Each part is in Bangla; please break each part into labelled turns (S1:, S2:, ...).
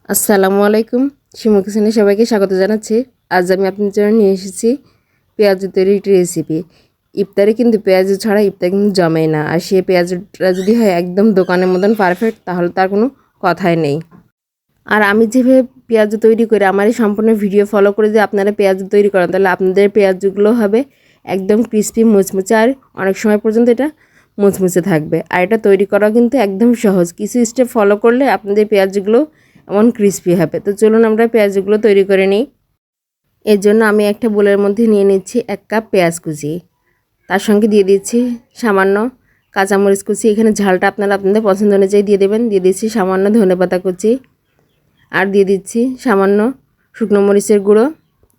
S1: আসসালামু আলাইকুম। শিমু কিচেনে সবাইকে স্বাগত জানাচ্ছি। আজ আমি আপনাদের জন্য নিয়ে এসেছি পেঁয়াজু তৈরির একটি রেসিপি। ইফতারে কিন্তু পেঁয়াজু ছাড়া ইফতার কিন্তু জমেই না, আর সেই পেঁয়াজুটা যদি হয় একদম দোকানের মতন পারফেক্ট, তাহলে তার কোনো কথাই নেই। আর আমি যেভাবে পেঁয়াজু তৈরি করি, আমার এই সম্পূর্ণ ভিডিও ফলো করে যদি আপনারা পেঁয়াজু তৈরি করেন, তাহলে আপনাদের পেঁয়াজুগুলো হবে একদম ক্রিস্পি মুচমুচে, আর অনেক সময় পর্যন্ত এটা মুচমুচে থাকবে। আর এটা তৈরি করা কিন্তু একদম সহজ, কিছু স্টেপ ফলো করলে আপনাদের পেঁয়াজুগুলো এমন ক্রিস্পি হবে। তো চলুন আমরা পেঁয়াজগুলো তৈরি করে নিই। এর জন্য আমি একটা বোলের মধ্যে নিয়ে নিচ্ছি 1 কাপ পেঁয়াজ কুচি, তার সঙ্গে দিয়ে দিচ্ছি সামান্য কাঁচামরিচ কুচি। এখানে ঝালটা আপনারা আপনাদের পছন্দ অনুযায়ী দিয়ে দেবেন। দিয়ে দিচ্ছি সামান্য ধনেপাতা কুচি, আর দিয়ে দিচ্ছি সামান্য শুকনো মরিচের গুঁড়ো।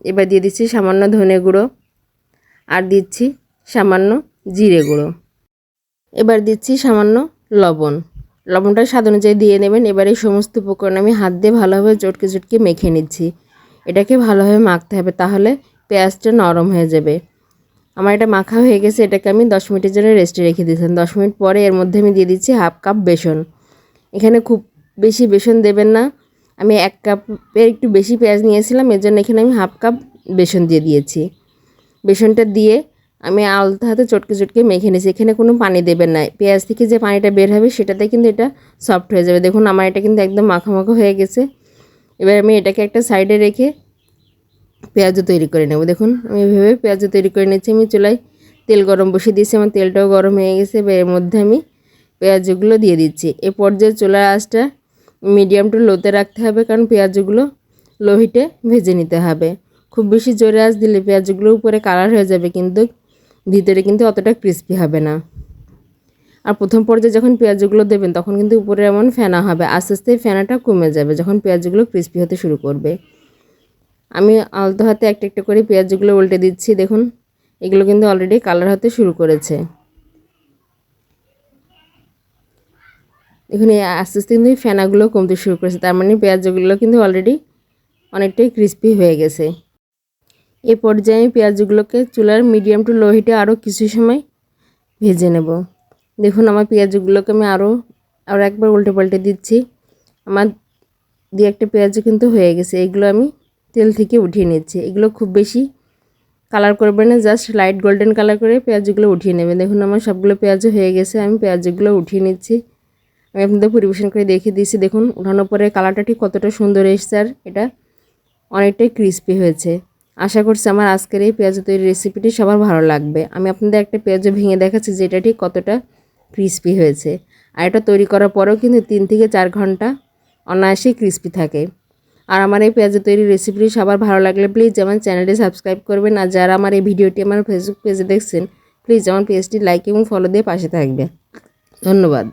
S1: এবার দিয়ে দিচ্ছি সামান্য ধনে গুঁড়ো, আর দিচ্ছি সামান্য জিরে গুঁড়ো। এবার দিচ্ছি সামান্য লবণ। লবণটা স্বাদ অনুযায়ী দিয়ে নেবেন। এবার এই সমস্ত উপকরণ আমি হাত দিয়ে ভালোভাবে চটকে চটকে মেখে নিচ্ছি। এটাকে ভালোভাবে মাখতে হবে, তাহলে পেঁয়াজটা নরম হয়ে যাবে। আমার এটা মাখা হয়ে গেছে। এটাকে আমি 10 মিনিটের জন্য রেস্টে রেখে দিয়েছিলাম। 10 মিনিট পরে এর মধ্যে আমি দিয়ে দিচ্ছি 1/2 কাপ বেসন। এখানে খুব বেশি বেসন দেবেন না, আমি 1 কাপের একটু বেশি পেঁয়াজ নিয়েছিলাম, এর জন্য এখানে আমি 1/2 কাপ বেসন দিয়ে দিয়েছি। বেসনটা দিয়ে আমি আলতো হাতে চটকে চটকে মেখে নিয়েছি। এখানে কোনো পানি দেবেন না, পেঁয়াজ থেকে যে পানিটা বের হবে সেটাতে কিন্তু এটা সফট হয়ে যাবে। দেখুন আমার এটা কিন্তু একদম মাখামাখা হয়ে গেছে। এবার আমি এটাকে একটা সাইডে রেখে পেঁয়াজও তৈরি করে নেব। দেখুন আমি এভাবে পেঁয়াজও তৈরি করে নিচ্ছি। আমি চুলায় তেল গরম বসিয়ে দিয়েছি, আমার তেলটাও গরম হয়ে গেছে। এবার এর মধ্যে আমি পেঁয়াজগুলো দিয়ে দিচ্ছি। এ পর্যায়ে চুলার আঁচটা মিডিয়াম টু লোতে রাখতে হবে, কারণ পেঁয়াজগুলো লো হিটে ভেজে নিতে হবে। খুব বেশি জোরে আঁচ দিলে পেঁয়াজগুলো উপরে কালার হয়ে যাবে, কিন্তু ভিতরে কিন্তু অতটা ক্রিস্পি হবে না। আর প্রথম পর্যায়ে যখন পেঁয়াজগুলো দেবেন, তখন কিন্তু উপরে এমন ফেনা হবে, আস্তে আস্তে ফেনাটা কমে যাবে যখন পেঁয়াজগুলো ক্রিস্পি হতে শুরু করবে। আমি আলতো হাতে একটা একটা করে পেঁয়াজগুলো উল্টে দিচ্ছি। দেখুন এগুলো কিন্তু অলরেডি কালার হতে শুরু করেছে। দেখুন আস্তে আস্তে কিন্তু ফেনাগুলো কমতে শুরু করেছে, তার মানে পেঁয়াজগুলো কিন্তু অলরেডি অনেকটাই ক্রিস্পি হয়ে গেছে। এই পর্যায়ে আমি পেঁয়াজগুলোকে চুলার মিডিয়াম টু লো হিটে আরও কিছু সময় ভেজে নেব। দেখুন আমার পেঁয়াজগুলোকে আমি আরও একবার উল্টে পাল্টে দিচ্ছি। আমার দিয়ে একটা পেঁয়াজও কিন্তু হয়ে গেছে। এগুলো আমি তেল থেকে উঠিয়ে নিচ্ছি। এগুলো খুব বেশি কালার করবেন না, জাস্ট লাইট গোল্ডেন কালার করে পেঁয়াজগুলো উঠিয়ে নেবেন। দেখুন আমার সবগুলো পেঁয়াজও হয়ে গেছে, আমি পেঁয়াজগুলো উঠিয়ে নিচ্ছি। আমি আপনাদের পরিবেশন করে দেখিয়ে দিয়েছি। দেখুন উঠানোর পরে কালারটা ঠিক কতটা সুন্দর এসেছে, আর এটা অনেকটাই ক্রিস্পি হয়েছে। আশা করছি আমার আজকের এই পেঁয়াজ তৈরির রেসিপিটি সবার ভালো লাগবে। আমি আপনাদের একটা পেঁয়াজও ভেঙে দেখাচ্ছি যে এটা ঠিক কতটা ক্রিস্পি হয়েছে। আর এটা তৈরি করার পরেও কিন্তু 3 থেকে 4 ঘন্টা অনায়াসেই ক্রিস্পি থাকে। আর আমার এই পেঁয়াজ তৈরির রেসিপিটি সবার ভালো লাগলে প্লিজ আমার চ্যানেলটি সাবস্ক্রাইব করবেন। আর যারা আমার এই ভিডিওটি আমার ফেসবুক পেজে দেখছেন, প্লিজ আমার পেজটি লাইক এবং ফলো দিয়ে পাশে থাকবে। ধন্যবাদ।